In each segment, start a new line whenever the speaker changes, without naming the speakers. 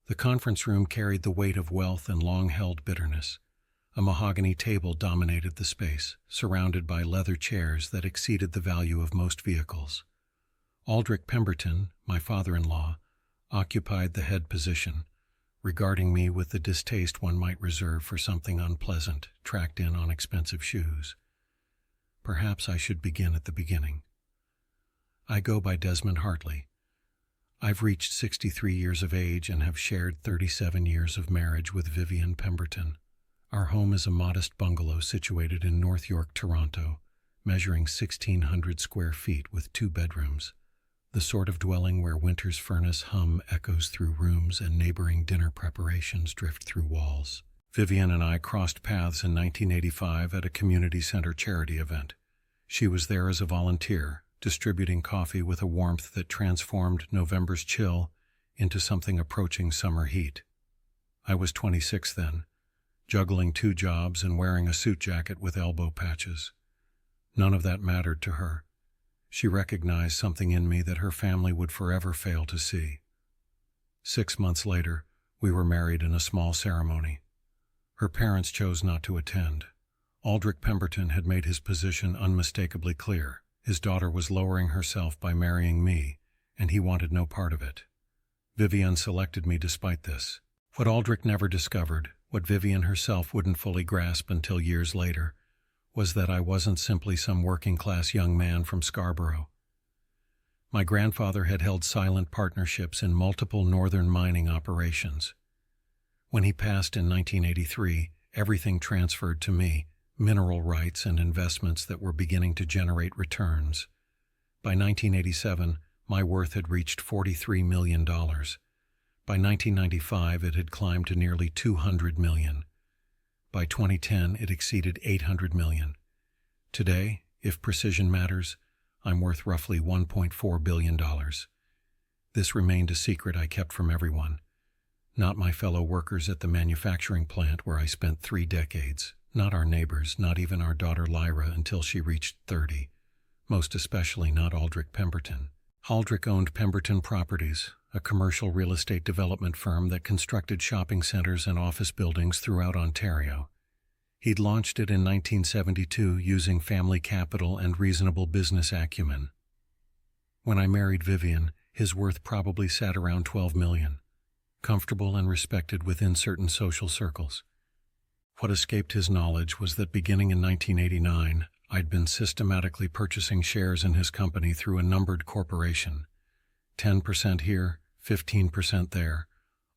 The conference room carried the weight of wealth and long-held bitterness. A mahogany table dominated the space, surrounded by leather chairs that exceeded the value of most vehicles. Aldric Pemberton, my father-in-law, occupied the head position, regarding me with the distaste one might reserve for something unpleasant, tracked in on expensive shoes. Perhaps I should begin at the beginning. I go by Desmond Hartley. I've reached 63 years of age and have shared 37 years of marriage with Vivienne Pemberton. Our home is a modest bungalow situated in North York, Toronto, measuring 1,600 square feet with 2 bedrooms, the sort of dwelling where winter's furnace hum echoes through rooms and neighboring dinner preparations drift through walls. Vivienne and I crossed paths in 1985 at a community center charity event. She was there as a volunteer, distributing coffee with a warmth that transformed November's chill into something approaching summer heat. I was 26 then, juggling 2 jobs and wearing a suit jacket with elbow patches. None of that mattered to her. She recognized something in me that her family would forever fail to see. 6 months later, we were married in a small ceremony. Her parents chose not to attend. Aldric Pemberton had made his position unmistakably clear. His daughter was lowering herself by marrying me, and he wanted no part of it. Vivienne selected me despite this. What Aldric never discovered, what Vivienne herself wouldn't fully grasp until years later, was that I wasn't simply some working-class young man from Scarborough. My grandfather had held silent partnerships in multiple northern mining operations. When he passed in 1983, everything transferred to me, mineral rights and investments that were beginning to generate returns. By 1987, my worth had reached $43 million. By 1995, it had climbed to nearly $200 million. By 2010, it exceeded $800 million. Today, if precision matters, I'm worth roughly $1.4 billion. This remained a secret I kept from everyone. Not my fellow workers at the manufacturing plant where I spent 3 decades. Not our neighbors, not even our daughter Lyra until she reached 30. Most especially not Aldric Pemberton. Aldric owned Pemberton Properties, a commercial real estate development firm that constructed shopping centers and office buildings throughout Ontario. He'd launched it in 1972 using family capital and reasonable business acumen. When I married Vivienne, his worth probably sat around $12 million, comfortable and respected within certain social circles. What escaped his knowledge was that beginning in 1989, I'd been systematically purchasing shares in his company through a numbered corporation. 10% here, 15% there,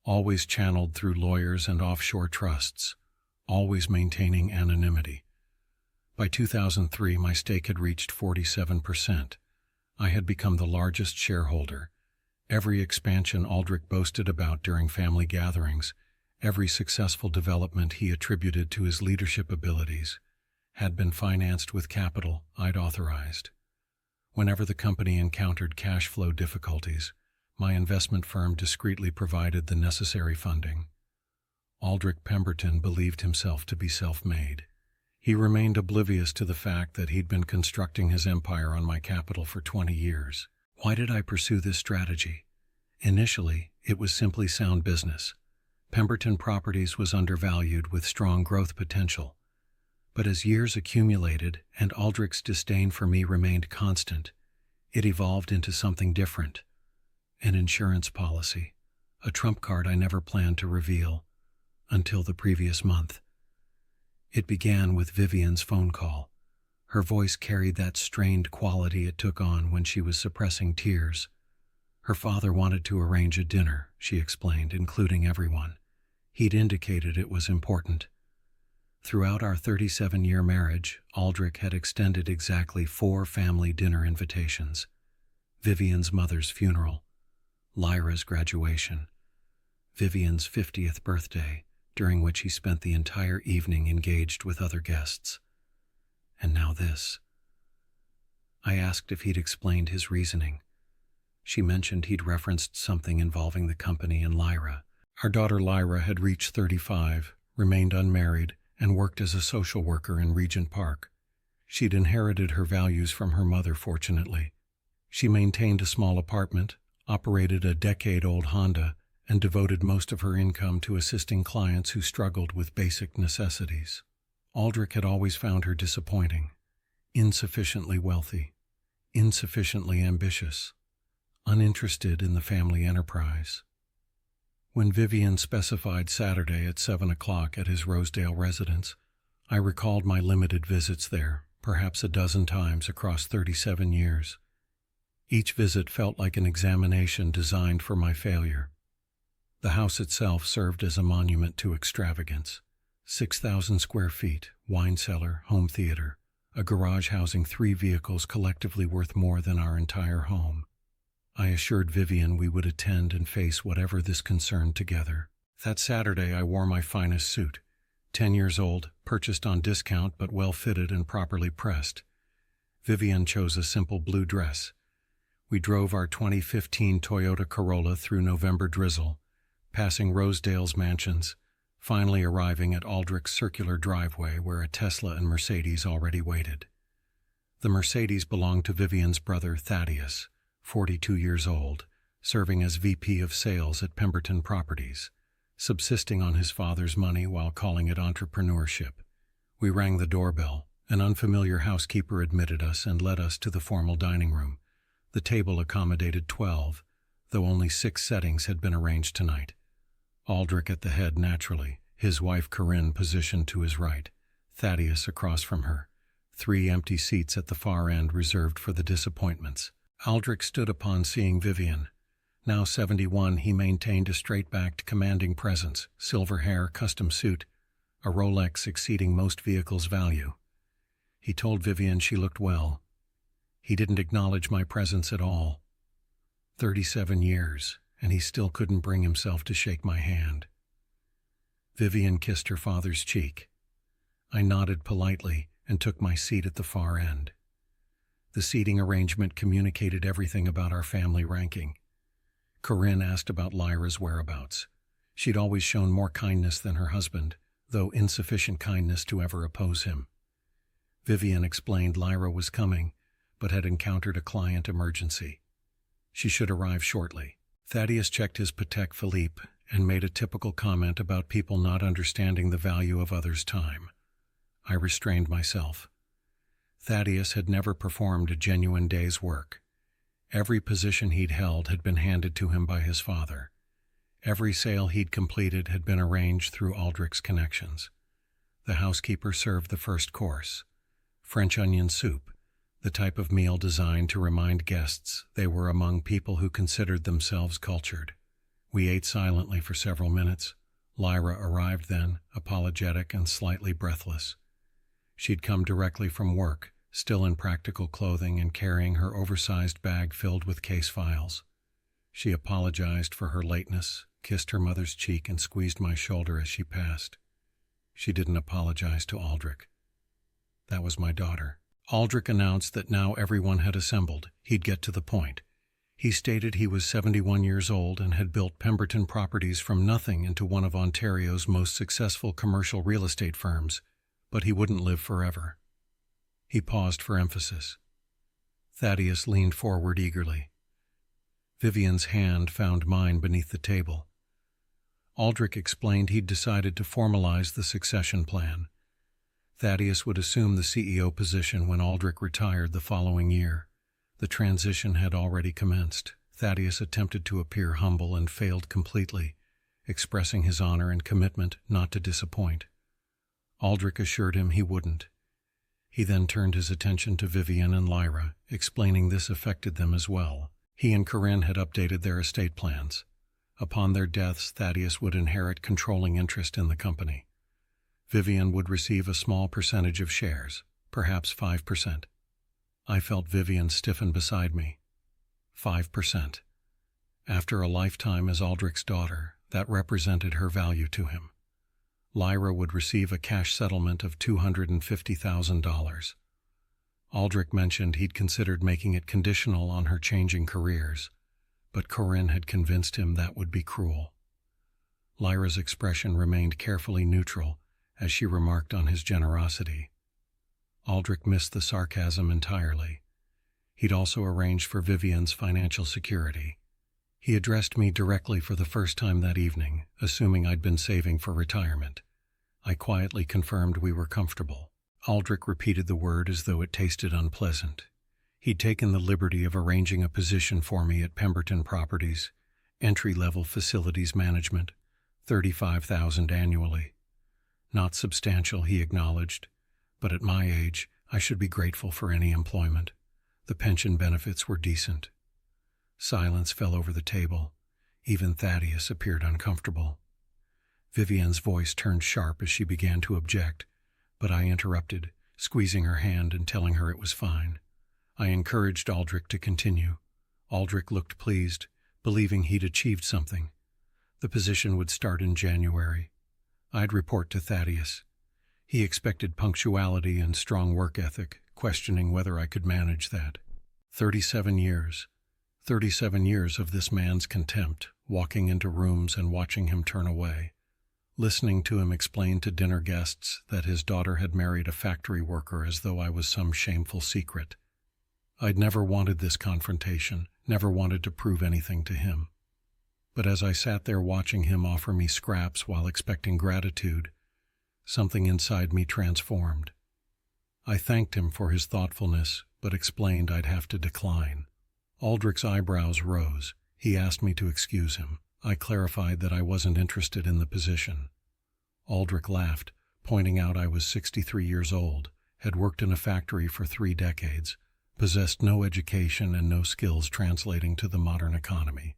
always channeled through lawyers and offshore trusts, always maintaining anonymity. By 2003, my stake had reached 47%. I had become the largest shareholder. Every expansion Aldric boasted about during family gatherings, every successful development he attributed to his leadership abilities, had been financed with capital I'd authorized. Whenever the company encountered cash flow difficulties, my investment firm discreetly provided the necessary funding. Aldric Pemberton believed himself to be self-made. He remained oblivious to the fact that he'd been constructing his empire on my capital for 20 years. Why did I pursue this strategy? Initially, it was simply sound business. Pemberton Properties was undervalued with strong growth potential. But as years accumulated and Aldric's disdain for me remained constant, it evolved into something different. An insurance policy, a trump card I never planned to reveal until the previous month. It began with Vivienne's phone call. Her voice carried that strained quality it took on when she was suppressing tears. Her father wanted to arrange a dinner, she explained, including everyone. He'd indicated it was important. Throughout our 37-year marriage, Aldric had extended exactly 4 family dinner invitations. Vivienne's mother's funeral, Lyra's graduation, Vivienne's 50th birthday, during which he spent the entire evening engaged with other guests. And now this. I asked if he'd explained his reasoning. She mentioned he'd referenced something involving the company and Lyra. Our daughter Lyra had reached 35, remained unmarried, and worked as a social worker in Regent Park. She'd inherited her values from her mother, fortunately. She maintained a small apartment, operated a decade-old Honda, and devoted most of her income to assisting clients who struggled with basic necessities. Aldric had always found her disappointing, insufficiently wealthy, insufficiently ambitious, uninterested in the family enterprise. When Vivienne specified Saturday at 7 o'clock at his Rosedale residence, I recalled my limited visits there, perhaps a dozen times across 37 years. Each visit felt like an examination designed for my failure. The house itself served as a monument to extravagance. 6,000 square feet, wine cellar, home theater, a garage housing 3 vehicles collectively worth more than our entire home. I assured Vivienne we would attend and face whatever this concerned together. That Saturday I wore my finest suit, 10 years old, purchased on discount but well fitted and properly pressed. Vivienne chose a simple blue dress. We drove our 2015 Toyota Corolla through November drizzle, passing Rosedale's mansions, finally arriving at Aldric's circular driveway where a Tesla and Mercedes already waited. The Mercedes belonged to Vivienne's brother Thaddeus, 42 years old, serving as VP of Sales at Pemberton Properties, subsisting on his father's money while calling it entrepreneurship. We rang the doorbell. An unfamiliar housekeeper admitted us and led us to the formal dining room. The table accommodated 12, though only 6 settings had been arranged tonight. Aldric at the head naturally, his wife Corinne positioned to his right, Thaddeus across from her, 3 empty seats at the far end reserved for the disappointments. Aldric stood upon seeing Vivienne. Now 71, he maintained a straight-backed, commanding presence, silver hair, custom suit, a Rolex exceeding most vehicles' value. He told Vivienne she looked well. He didn't acknowledge my presence at all. 37 years, and he still couldn't bring himself to shake my hand. Vivienne kissed her father's cheek. I nodded politely and took my seat at the far end. The seating arrangement communicated everything about our family ranking. Corinne asked about Lyra's whereabouts. She'd always shown more kindness than her husband, though insufficient kindness to ever oppose him. Vivienne explained Lyra was coming, but had encountered a client emergency. She should arrive shortly. Thaddeus checked his Patek Philippe and made a typical comment about people not understanding the value of others' time. I restrained myself. Thaddeus had never performed a genuine day's work. Every position he'd held had been handed to him by his father. Every sale he'd completed had been arranged through Aldric's connections. The housekeeper served the first course, French onion soup, the type of meal designed to remind guests they were among people who considered themselves cultured. We ate silently for several minutes. Lyra arrived then, apologetic and slightly breathless. She'd come directly from work, still in practical clothing and carrying her oversized bag filled with case files. She apologized for her lateness, kissed her mother's cheek, and squeezed my shoulder as she passed. She didn't apologize to Aldric. That was my daughter. Aldric announced that now everyone had assembled. He'd get to the point. He stated he was 71 years old and had built Pemberton Properties from nothing into one of Ontario's most successful commercial real estate firms, but he wouldn't live forever. He paused for emphasis. Thaddeus leaned forward eagerly. Vivienne's hand found mine beneath the table. Aldric explained he'd decided to formalize the succession plan. Thaddeus would assume the CEO position when Aldric retired the following year. The transition had already commenced. Thaddeus attempted to appear humble and failed completely, expressing his honor and commitment not to disappoint. Aldric assured him he wouldn't. He then turned his attention to Vivienne and Lyra, explaining this affected them as well. He and Corinne had updated their estate plans. Upon their deaths, Thaddeus would inherit controlling interest in the company. Vivienne would receive a small percentage of shares, perhaps 5%. I felt Vivienne stiffen beside me. 5%. After a lifetime as Aldric's daughter, that represented her value to him. Lyra would receive a cash settlement of $250,000. Aldric mentioned he'd considered making it conditional on her changing careers, but Corinne had convinced him that would be cruel. Lyra's expression remained carefully neutral as she remarked on his generosity. Aldric missed the sarcasm entirely. He'd also arranged for Vivienne's financial security. He addressed me directly for the first time that evening, assuming I'd been saving for retirement. I quietly confirmed we were comfortable. Aldric repeated the word as though it tasted unpleasant. He'd taken the liberty of arranging a position for me at Pemberton Properties, entry-level facilities management, $35,000 annually. Not substantial, he acknowledged, but at my age, I should be grateful for any employment. The pension benefits were decent. Silence fell over the table. Even Thaddeus appeared uncomfortable. Vivienne's voice turned sharp as she began to object, but I interrupted, squeezing her hand and telling her it was fine. I encouraged Aldric to continue. Aldric looked pleased, believing he'd achieved something. The position would start in January. I'd report to Thaddeus. He expected punctuality and strong work ethic, questioning whether I could manage that. 37 years. 37 years of this man's contempt, walking into rooms and watching him turn away. Listening to him explain to dinner guests that his daughter had married a factory worker as though I was some shameful secret. I'd never wanted this confrontation, never wanted to prove anything to him. But as I sat there watching him offer me scraps while expecting gratitude, something inside me transformed. I thanked him for his thoughtfulness, but explained I'd have to decline. Aldric's eyebrows rose. He asked me to excuse him. I clarified that I wasn't interested in the position. Aldric laughed, pointing out I was 63 years old, had worked in a factory for 3 decades, possessed no education and no skills translating to the modern economy.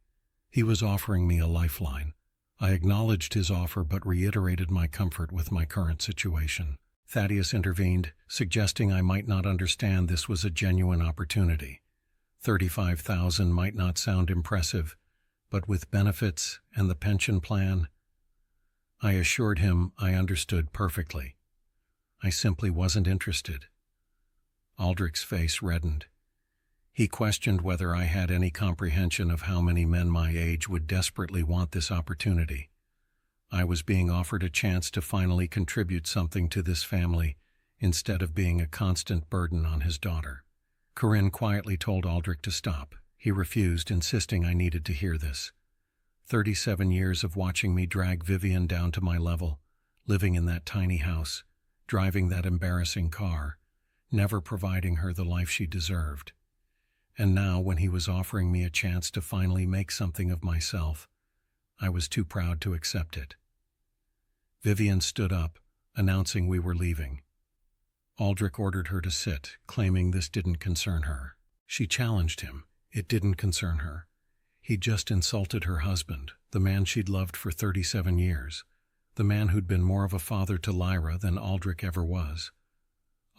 He was offering me a lifeline. I acknowledged his offer but reiterated my comfort with my current situation. Thaddeus intervened, suggesting I might not understand this was a genuine opportunity. 35,000 might not sound impressive, but with benefits and the pension plan, I assured him I understood perfectly. I simply wasn't interested. Aldric's face reddened. He questioned whether I had any comprehension of how many men my age would desperately want this opportunity. I was being offered a chance to finally contribute something to this family instead of being a constant burden on his daughter. Corinne quietly told Aldric to stop. He refused, insisting I needed to hear this. 37 years of watching me drag Vivienne down to my level, living in that tiny house, driving that embarrassing car, never providing her the life she deserved. And now, when he was offering me a chance to finally make something of myself, I was too proud to accept it. Vivienne stood up, announcing we were leaving. Aldric ordered her to sit, claiming this didn't concern her. She challenged him. It didn't concern her. He'd just insulted her husband, the man she'd loved for 37 years, the man who'd been more of a father to Lyra than Aldric ever was.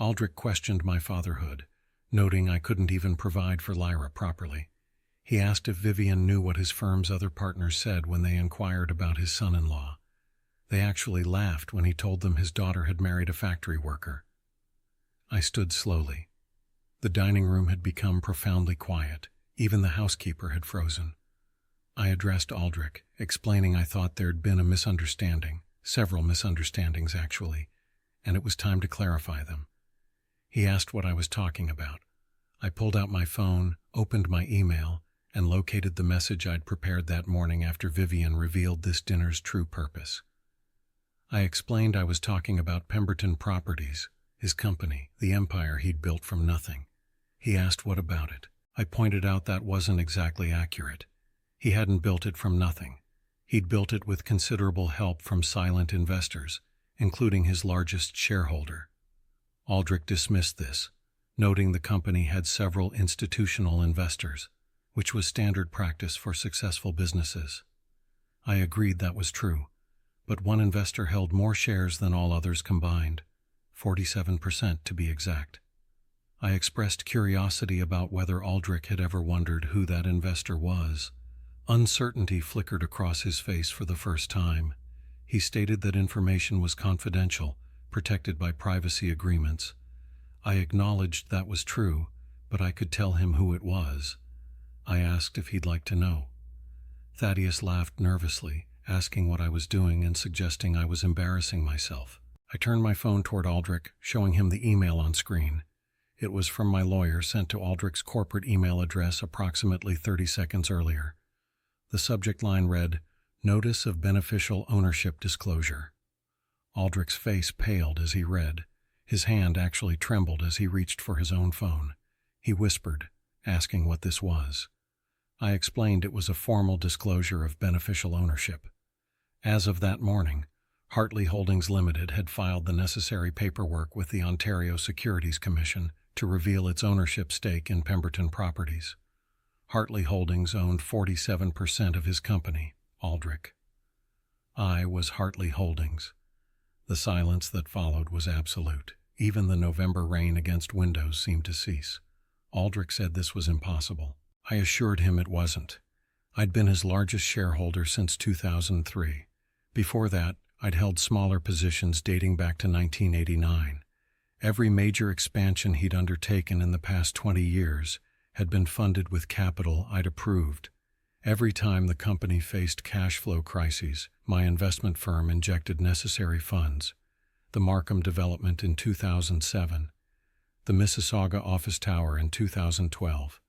Aldric questioned my fatherhood, noting I couldn't even provide for Lyra properly. He asked if Vivienne knew what his firm's other partners said when they inquired about his son-in-law. They actually laughed when he told them his daughter had married a factory worker. I stood slowly. The dining room had become profoundly quiet. Even the housekeeper had frozen. I addressed Aldric, explaining I thought there'd been a misunderstanding, several misunderstandings actually, and it was time to clarify them. He asked what I was talking about. I pulled out my phone, opened my email, and located the message I'd prepared that morning after Vivienne revealed this dinner's true purpose. I explained I was talking about Pemberton Properties, his company, the empire he'd built from nothing. He asked what about it. I pointed out that wasn't exactly accurate. He hadn't built it from nothing. He'd built it with considerable help from silent investors, including his largest shareholder. Aldric dismissed this, noting the company had several institutional investors, which was standard practice for successful businesses. I agreed that was true, but one investor held more shares than all others combined, 47% to be exact. I expressed curiosity about whether Aldric had ever wondered who that investor was. Uncertainty flickered across his face for the first time. He stated that information was confidential, protected by privacy agreements. I acknowledged that was true, but I could tell him who it was. I asked if he'd like to know. Thaddeus laughed nervously, asking what I was doing and suggesting I was embarrassing myself. I turned my phone toward Aldric, showing him the email on screen. It was from my lawyer, sent to Aldric's corporate email address approximately 30 seconds earlier. The subject line read, "Notice of Beneficial Ownership Disclosure." Aldric's face paled as he read. His hand actually trembled as he reached for his own phone. He whispered, asking what this was. I explained it was a formal disclosure of beneficial ownership. As of that morning, Hartley Holdings Limited had filed the necessary paperwork with the Ontario Securities Commission to reveal its ownership stake in Pemberton Properties. Hartley Holdings owned 47% of his company, Aldric. I was Hartley Holdings. The silence that followed was absolute. Even the November rain against windows seemed to cease. Aldric said this was impossible. I assured him it wasn't. I'd been his largest shareholder since 2003. Before that, I'd held smaller positions dating back to 1989. Every major expansion he'd undertaken in the past 20 years had been funded with capital I'd approved. Every time the company faced cash flow crises, my investment firm injected necessary funds. The Markham development in 2007, the Mississauga office tower in 2012,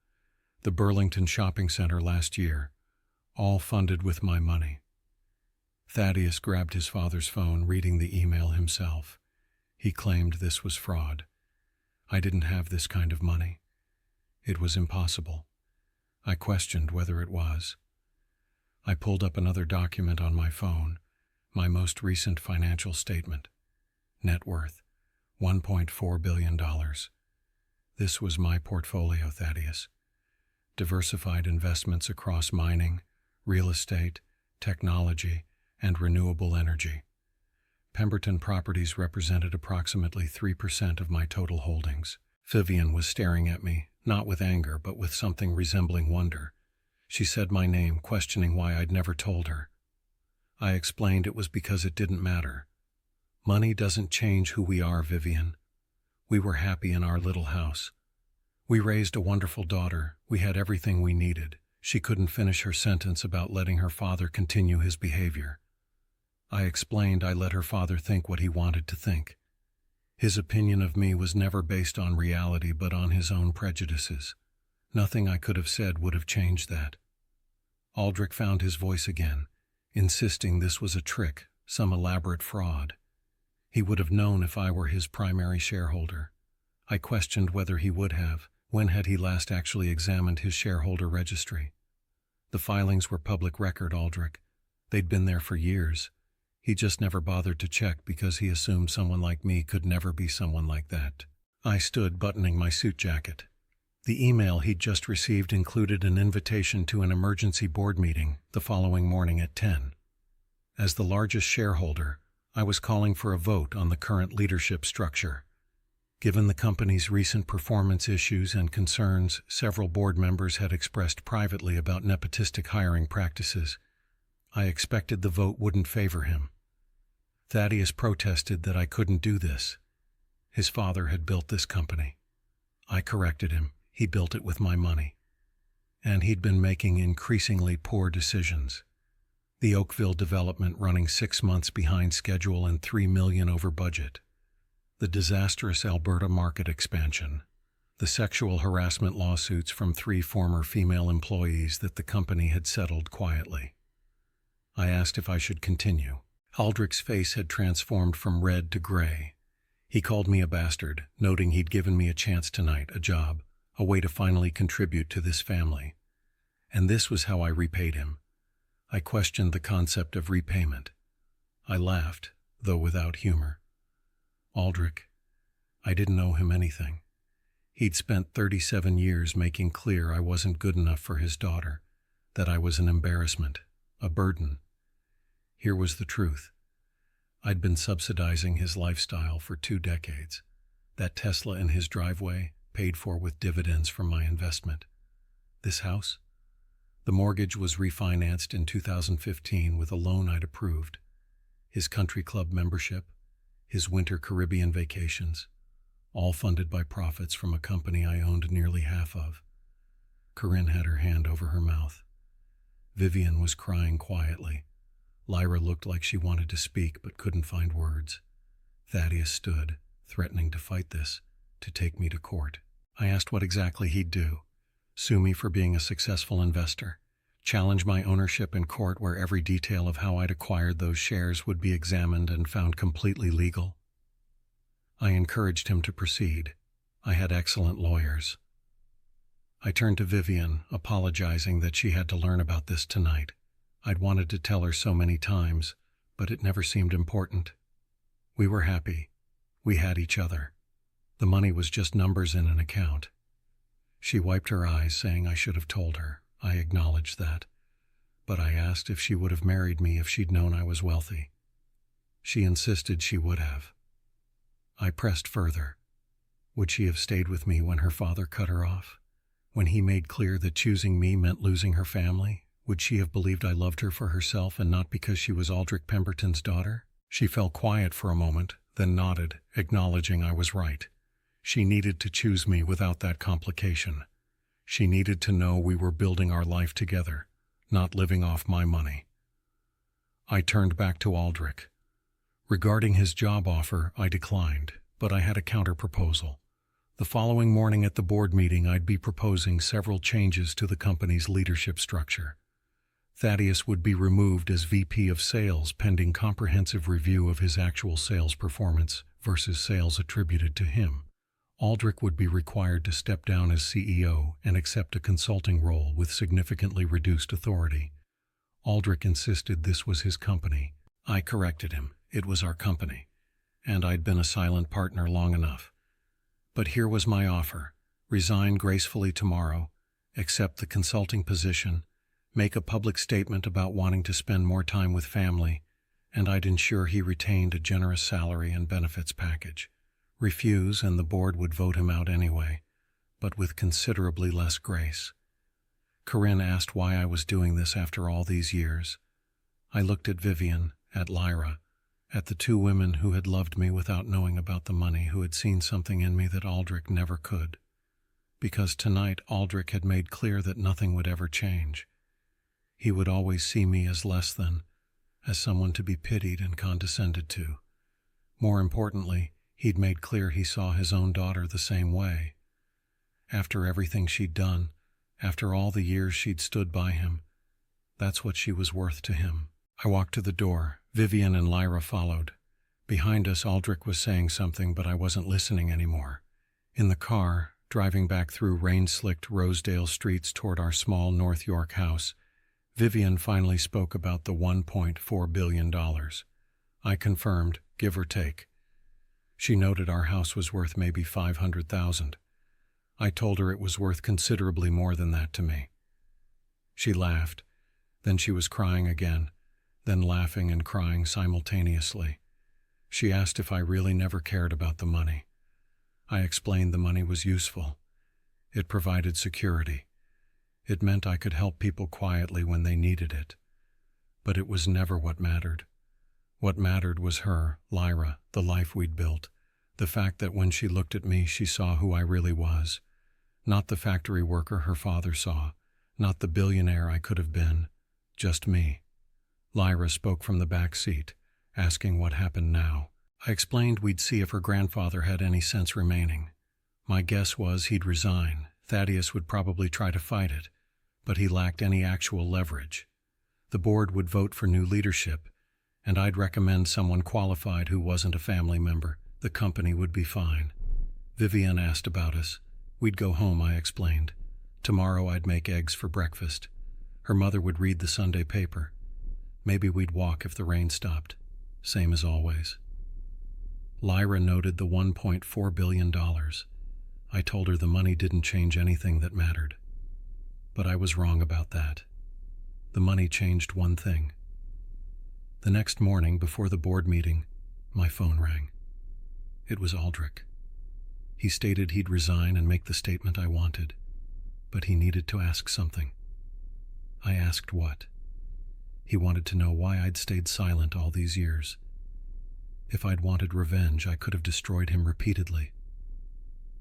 the Burlington shopping center last year, all funded with my money. Thaddeus grabbed his father's phone, reading the email himself. He claimed this was fraud. I didn't have this kind of money. It was impossible. I questioned whether it was. I pulled up another document on my phone, my most recent financial statement. Net worth, $1.4 billion. This was my portfolio, Thaddeus. Diversified investments across mining, real estate, technology, and renewable energy. Pemberton Properties represented approximately 3% of my total holdings. Vivienne was staring at me, not with anger, but with something resembling wonder. She said my name, questioning why I'd never told her. I explained it was because it didn't matter. Money doesn't change who we are, Vivienne. We were happy in our little house. We raised a wonderful daughter. We had everything we needed. She couldn't finish her sentence about letting her father continue his behavior. I explained I let her father think what he wanted to think. His opinion of me was never based on reality but on his own prejudices. Nothing I could have said would have changed that. Aldric found his voice again, insisting this was a trick, some elaborate fraud. He would have known if I were his primary shareholder. I questioned whether he would have. When had he last actually examined his shareholder registry? The filings were public record, Aldric. They'd been there for years. He just never bothered to check because he assumed someone like me could never be someone like that. I stood buttoning my suit jacket. The email he'd just received included an invitation to an emergency board meeting the following morning at 10. As the largest shareholder, I was calling for a vote on the current leadership structure. Given the company's recent performance issues and concerns several board members had expressed privately about nepotistic hiring practices, I expected the vote wouldn't favor him. Thaddeus protested that I couldn't do this. His father had built this company. I corrected him. He built it with my money. And he'd been making increasingly poor decisions. The Oakville development running 6 months behind schedule and $3 million over budget. The disastrous Alberta market expansion. The sexual harassment lawsuits from 3 former female employees that the company had settled quietly. I asked if I should continue. Aldric's face had transformed from red to gray. He called me a bastard, noting he'd given me a chance tonight, a job, a way to finally contribute to this family. And this was how I repaid him. I questioned the concept of repayment. I laughed, though without humor. Aldric, I didn't owe him anything. He'd spent 37 years making clear I wasn't good enough for his daughter, that I was an embarrassment, a burden. Here was the truth. I'd been subsidizing his lifestyle for 2 decades. That Tesla in his driveway, paid for with dividends from my investment. This house? The mortgage was refinanced in 2015 with a loan I'd approved. His country club membership, his winter Caribbean vacations, all funded by profits from a company I owned nearly half of. Corinne had her hand over her mouth. Vivienne was crying quietly. Lyra looked like she wanted to speak but couldn't find words. Thaddeus stood, threatening to fight this, to take me to court. I asked what exactly he'd do. Sue me for being a successful investor. challenge my ownership in court where every detail of how I'd acquired those shares would be examined and found completely legal. I encouraged him to proceed. I had excellent lawyers. I turned to Vivienne, apologizing that she had to learn about this tonight. I'd wanted to tell her so many times, but it never seemed important. We were happy. We had each other. The money was just numbers in an account. She wiped her eyes, saying I should have told her. I acknowledged that. But I asked if she would have married me if she'd known I was wealthy. She insisted she would have. I pressed further. Would she have stayed with me when her father cut her off? When he made clear that choosing me meant losing her family? Would she have believed I loved her for herself and not because she was Aldric Pemberton's daughter? She fell quiet for a moment, then nodded, acknowledging I was right. She needed to choose me without that complication. She needed to know we were building our life together, not living off my money. I turned back to Aldric. Regarding his job offer, I declined, but I had a counter-proposal. The following morning at the board meeting, I'd be proposing several changes to the company's leadership structure. Thaddeus would be removed as VP of Sales pending comprehensive review of his actual sales performance versus sales attributed to him. Aldric would be required to step down as CEO and accept a consulting role with significantly reduced authority. Aldric insisted this was his company. I corrected him. It was our company, and I'd been a silent partner long enough. But here was my offer: resign gracefully tomorrow, accept the consulting position, make a public statement about wanting to spend more time with family, and I'd ensure he retained a generous salary and benefits package. Refuse and the board would vote him out anyway, but with considerably less grace. Corinne asked why I was doing this after all these years. I looked at Vivienne, at Lyra, at the two women who had loved me without knowing about the money, who had seen something in me that Aldric never could. Because tonight Aldric had made clear that nothing would ever change. He would always see me as less than, as someone to be pitied and condescended to. More importantly, he'd made clear he saw his own daughter the same way. After everything she'd done, after all the years she'd stood by him, that's what she was worth to him. I walked to the door. Vivienne and Lyra followed. Behind us, Aldric was saying something, but I wasn't listening anymore. In the car, driving back through rain-slicked Rosedale streets toward our small North York house, Vivienne finally spoke about the $1.4 billion. I confirmed, give or take. She noted our house was worth maybe $500,000. I told her it was worth considerably more than that to me. She laughed. Then she was crying again, then laughing and crying simultaneously. She asked if I really never cared about the money. I explained the money was useful. It provided security. It meant I could help people quietly when they needed it. But it was never what mattered. What mattered was her, Lyra, the life we'd built, the fact that when she looked at me she saw who I really was. Not the factory worker her father saw, not the billionaire I could have been, just me. Lyra spoke from the back seat, asking what happened now. I explained we'd see if her grandfather had any sense remaining. My guess was he'd resign. Thaddeus would probably try to fight it, but he lacked any actual leverage. The board would vote for new leadership, and I'd recommend someone qualified who wasn't a family member. The company would be fine. Vivienne asked about us. We'd go home, I explained. Tomorrow I'd make eggs for breakfast. Her mother would read the Sunday paper. Maybe we'd walk if the rain stopped. Same as always. Lyra noted the $1.4 billion. I told her the money didn't change anything that mattered. But I was wrong about that. The money changed one thing. The next morning, before the board meeting, my phone rang. It was Aldric. He stated he'd resign and make the statement I wanted, but he needed to ask something. I asked what. He wanted to know why I'd stayed silent all these years. If I'd wanted revenge, I could have destroyed him repeatedly.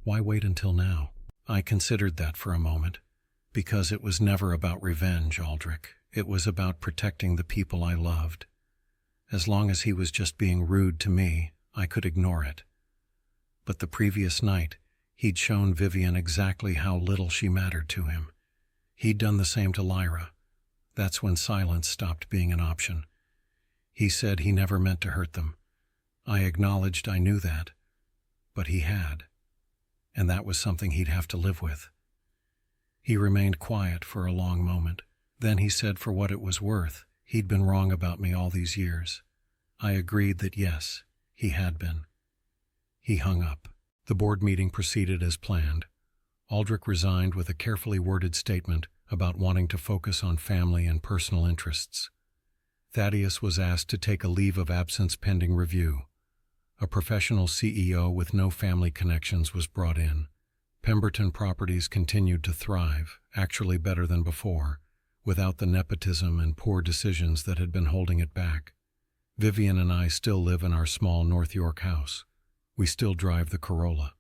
Why wait until now? I considered that for a moment, because it was never about revenge, Aldric. It was about protecting the people I loved. As long as he was just being rude to me, I could ignore it. But the previous night, he'd shown Vivienne exactly how little she mattered to him. He'd done the same to Lyra. That's when silence stopped being an option. He said he never meant to hurt them. I acknowledged I knew that, but he had, and that was something he'd have to live with. He remained quiet for a long moment. Then he said for what it was worth, he'd been wrong about me all these years. I agreed that yes, he had been. He hung up. The board meeting proceeded as planned. Aldric resigned with a carefully worded statement about wanting to focus on family and personal interests. Thaddeus was asked to take a leave of absence pending review. A professional CEO with no family connections was brought in. Pemberton Properties continued to thrive, actually better than before, without the nepotism and poor decisions that had been holding it back. Vivienne and I still live in our small North York house. We still drive the Corolla.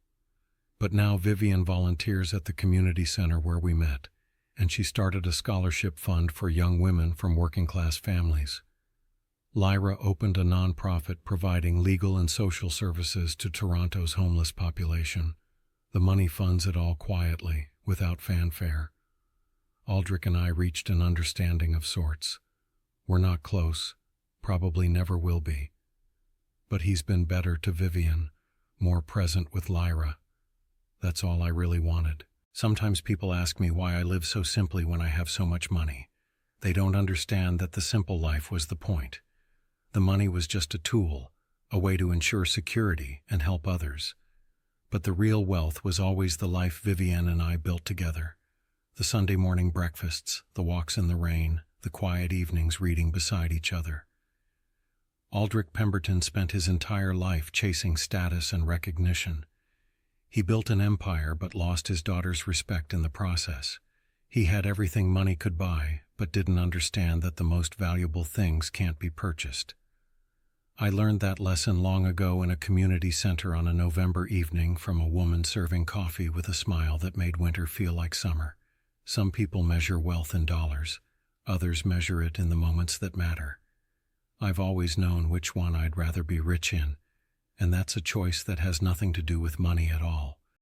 But now Vivienne volunteers at the community center where we met, and she started a scholarship fund for young women from working-class families. Lyra opened a nonprofit providing legal and social services to Toronto's homeless population. The money funds it all quietly, without fanfare. Aldric and I reached an understanding of sorts. We're not close, probably never will be. But he's been better to Vivienne, more present with Lyra. That's all I really wanted. Sometimes people ask me why I live so simply when I have so much money. They don't understand that the simple life was the point. The money was just a tool, a way to ensure security and help others. But the real wealth was always the life Vivienne and I built together. The Sunday morning breakfasts, the walks in the rain, the quiet evenings reading beside each other. Aldric Pemberton spent his entire life chasing status and recognition. He built an empire but lost his daughter's respect in the process. He had everything money could buy, but didn't understand that the most valuable things can't be purchased. I learned that lesson long ago in a community center on a November evening from a woman serving coffee with a smile that made winter feel like summer. Some people measure wealth in dollars. Others measure it in the moments that matter. I've always known which one I'd rather be rich in, and that's a choice that has nothing to do with money at all.